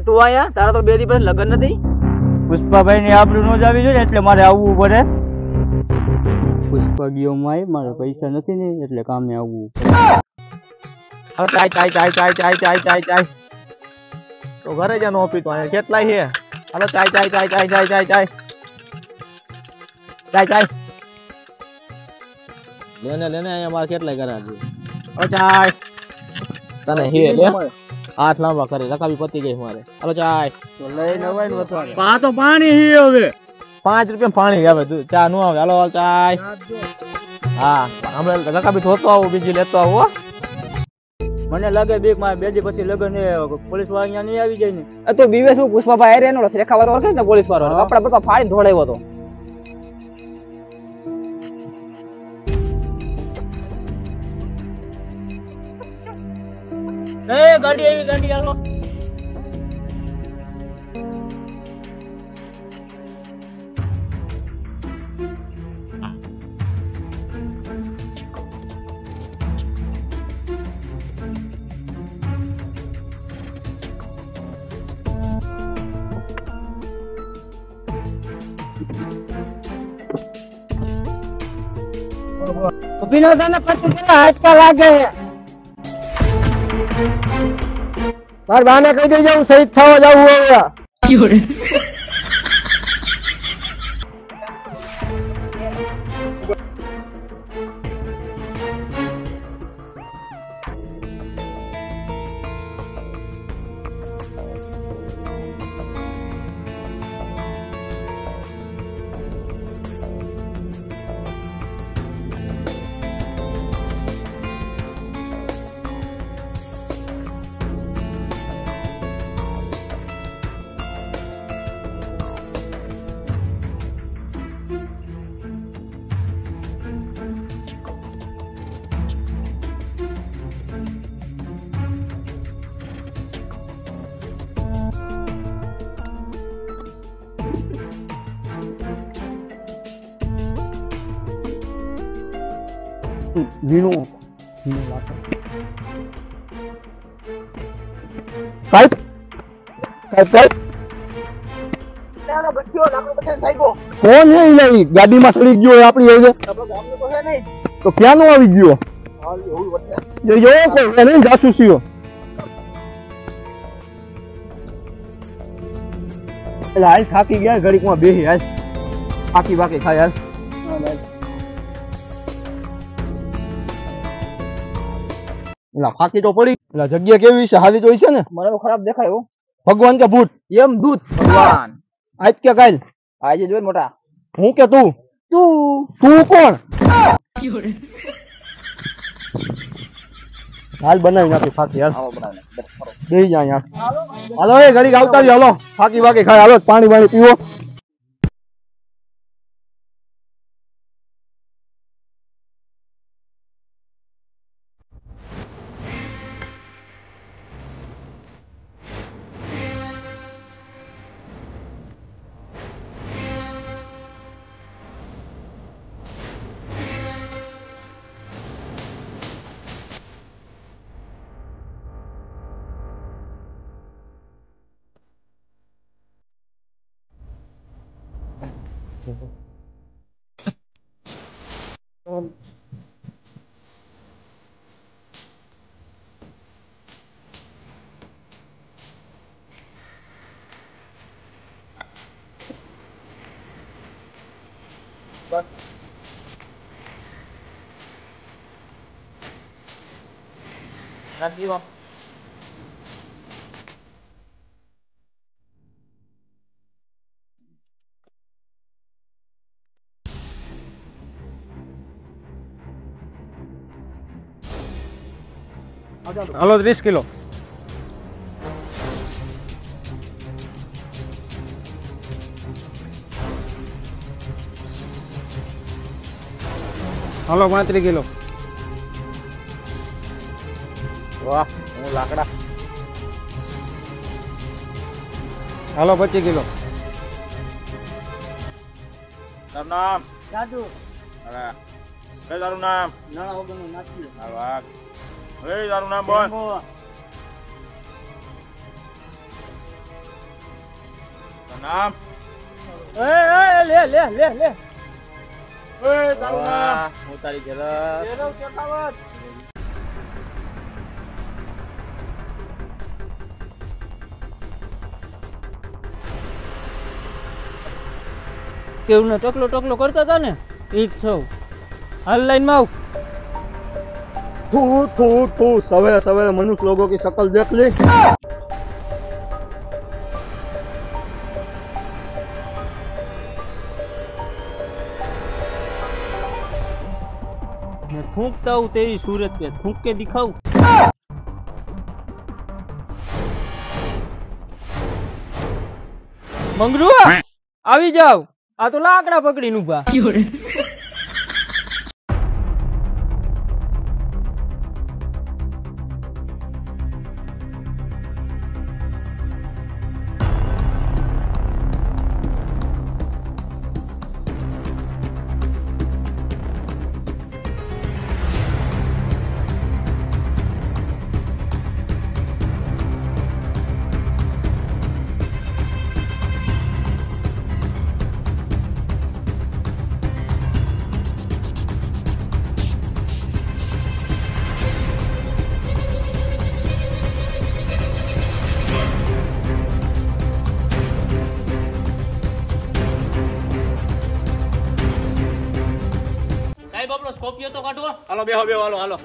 તું આયા તારા તો 2 દી પછી લગન નથી પુષ્પાભાઈ ની આબરૂ નો જાવી જોઈએ એટલે મારે આવવું પડે પુષ્પા ગયો માં મારા પૈસા નથી ને એટલે કામે આવવું ચાય તો ઘરે જ નો પીતો અહીંયા કેટલાય છે હાલો ચાય લેને અહીંયા મારે કેટલાય કરા છે હાલો ચાય તને હે લે હાથ લાંબા કરે રકાબી પતી ગઈ મારે હાલો ચાય તો લઈ નવાઈ નો અથવા પા તો પાણી હી હવે 5 રૂપિયા પાણી આવે ચા નો આવે હાલો ચાય હા હમણાં રકાબી ધોતો આવું બીજી લેતો આવો મને લાગે બીક માં 2 દી પછી લગન ને પોલીસ વાળા અહીંયા નહીં આવી જાય ને તો બીવે શું પુષ્પાભાઈ આરે એનો રેખાવાતો ઓળખે ને પોલીસ વાળો કપડા બપડા ફાડીને ધોડાવ્યો તો એ ગાડી આવી ગાડી આલો ઉભીનો તને પછી હાચકા લાગે તાર બાને કહી દેજો હું શહીદ થવા જાઉં હવે વીણું સાહેબ કોણ છે ઈ ગાડીમાં ચડી ગયો આપણી હવે તો ક્યાં નો આવી ગયો જો કોઈ એને જાસૂસીઓ એટલે હાલ થાકી ગયા ઘડીકમાં બેહી હાલ થાકી બાકી ખાય હાલ ફાકી તો પડી જગ્યા કેવી છે હાલી તો છે ને મને તો ખરાબ દેખાય હો ભગવાન કે ભૂત એમ દૂત ભગવાન આજ કે કાલ આજે જોઈ મોટા હું કે તું કોણ હાલ બનાવી નાખી ફાકી હાલ બેહી જા યાર હાલો એ ઘડી આવતા હાલો ફાકી બાકી ખાય હાલો પાણી પાણી પીવો Nanti હાલો 30 કિલો હાલો 35 કિલો વાહ હું લાકડા હાલો 25 કિલો તારું નામ જાદુ અરે એ તારું નામ ના વગરનું નાખ્યું આ વાત એ તારું નામ બોલ નામ લે લે લે લે તારું નામ હું તારી જરા કેવું ને ટકલો ટકલો કરતા હતા ને ઈ જ છો હાલ લાઈન માં આવ थू थू थू सवेरे सवेरे मनुष्य लोगों की शक्ल देख ली मैं थूकता हूँ तेरी सूरत पे थूक के दिखाऊं मंगरू આવી જાવ આ તો લાકડા પકડીને ઊભા બાપલો સ્કોપિયો તો કાઢો હાલો બેહો બેહો હાલો હાલો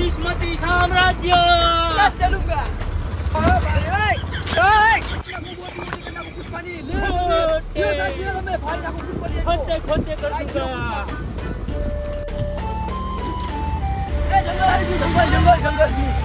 हिस्मती साम्राज्य चलूंगा खोदते खोदते कर दूंगा जंगल जंगल जंगल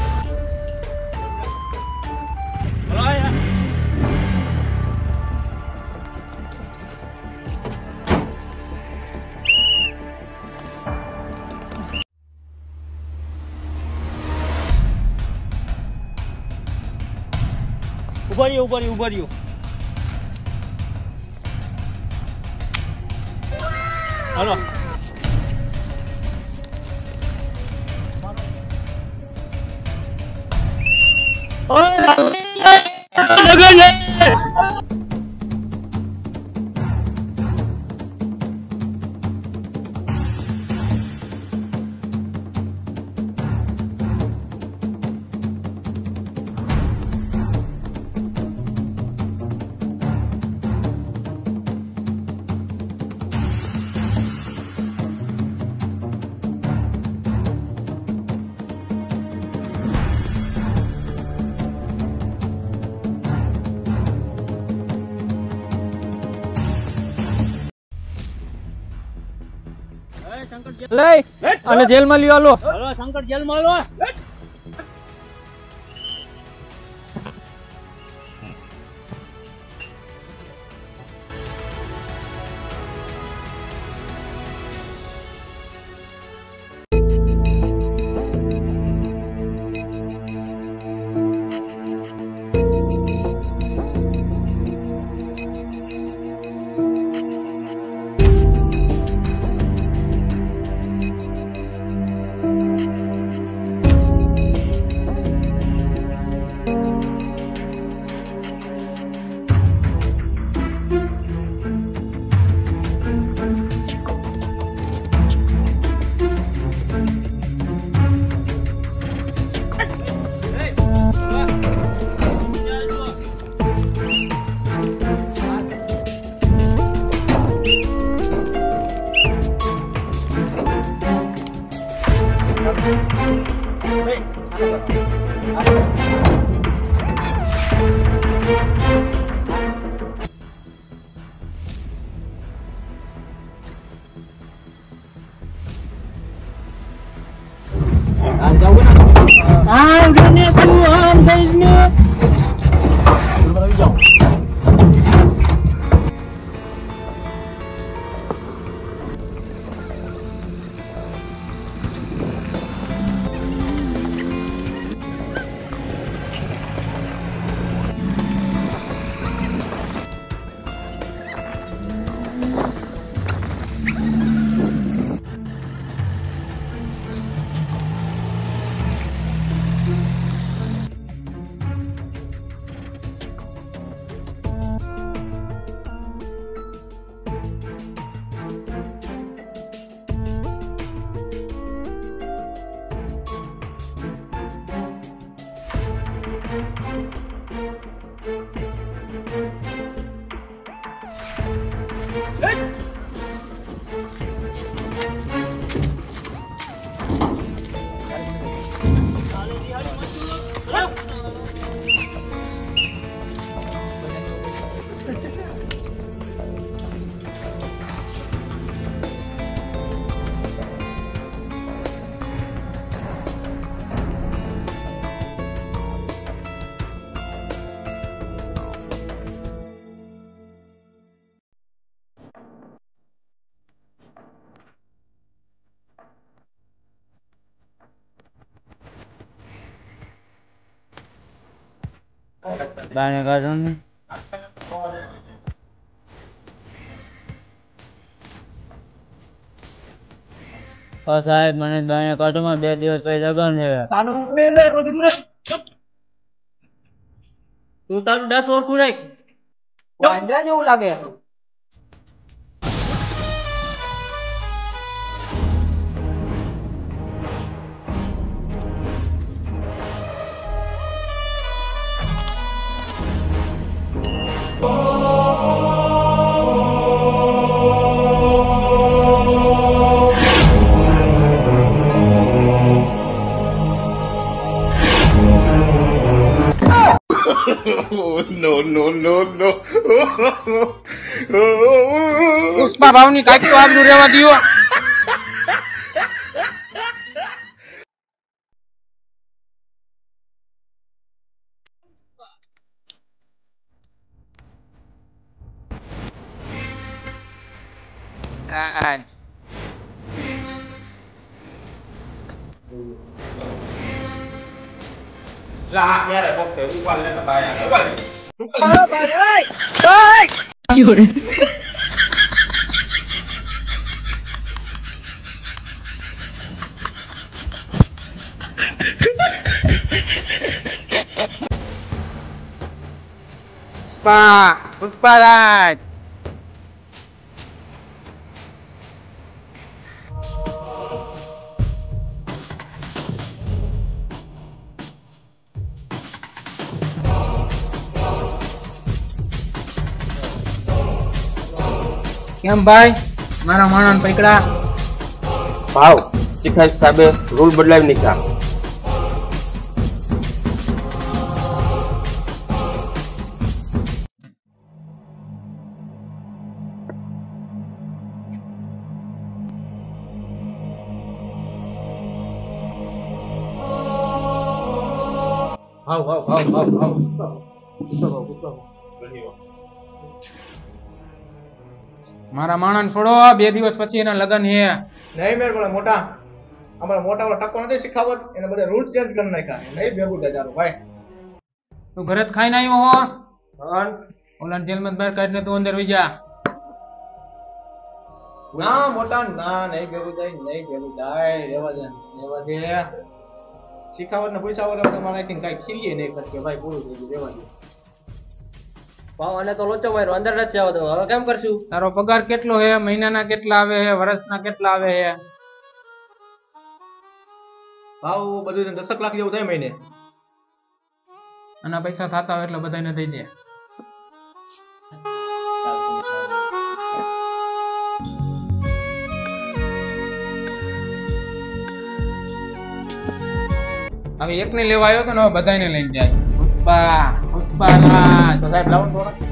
ઉભા રહ્યો હાલો લઈ અને જેલમાં લ્યો હાલો હાલો શંકર જેલમાં હાલો દાને કાઢો ને સાહેબ મને દાને કાઢો માં 2 દિવસ પછી લગન છે તું તારું 10 ઓળખું રાખ વાંદરા જેવું લાગે no. પુષ્પા ભાવની કાકી તો આબરૂ રહેવા દિયો પુષ્પારાજ કેમ ભાઈ મારા માણસ પકડા ભાવ શિખાઈ સાહેબે રૂલ બદલાવી નાખ્યા મારા માણસ છોડો 2 દિવસ પછી એના લગન હે નહીં મેર પડે મોટા અમારા મોટા ટકો નથી શીખાવત એને બધા રૂલ ચેન્જ કરી નાખ્યા નહીં ભેગું થાય તારું ભાઈ તું ઘરે જ ખાઈને આવ્યો હો ઓલા જેલમાં બહાર કાઢીને તું અંદર વઈ જા ના મોટા ના નહીં ભેગું થાય રેવા દે શીખાવત ને પૈસા વગર તમારે કઈ ખીલીએ નહીં કરકે ભાઈ પૂરું થઈ ગયું રેવા દે ભાવ અને તો લોચો માર્યો અંદર જ જાવ તો હવે કેમ કરશું તારો પગાર કેટલો હે મહિનાના કેટલા આવે હે વર્ષના કેટલા આવે હે ભાવ બધું 10 લાખ જેવું થાય મહિને આના પૈસા થતા હોય એટલે બધાને દઈ દે હવે એકને લેવા આવ્યો તો ને બધાને લઈને જાય પુષ્પા રાજ તો સાહેબ લાવો થોડા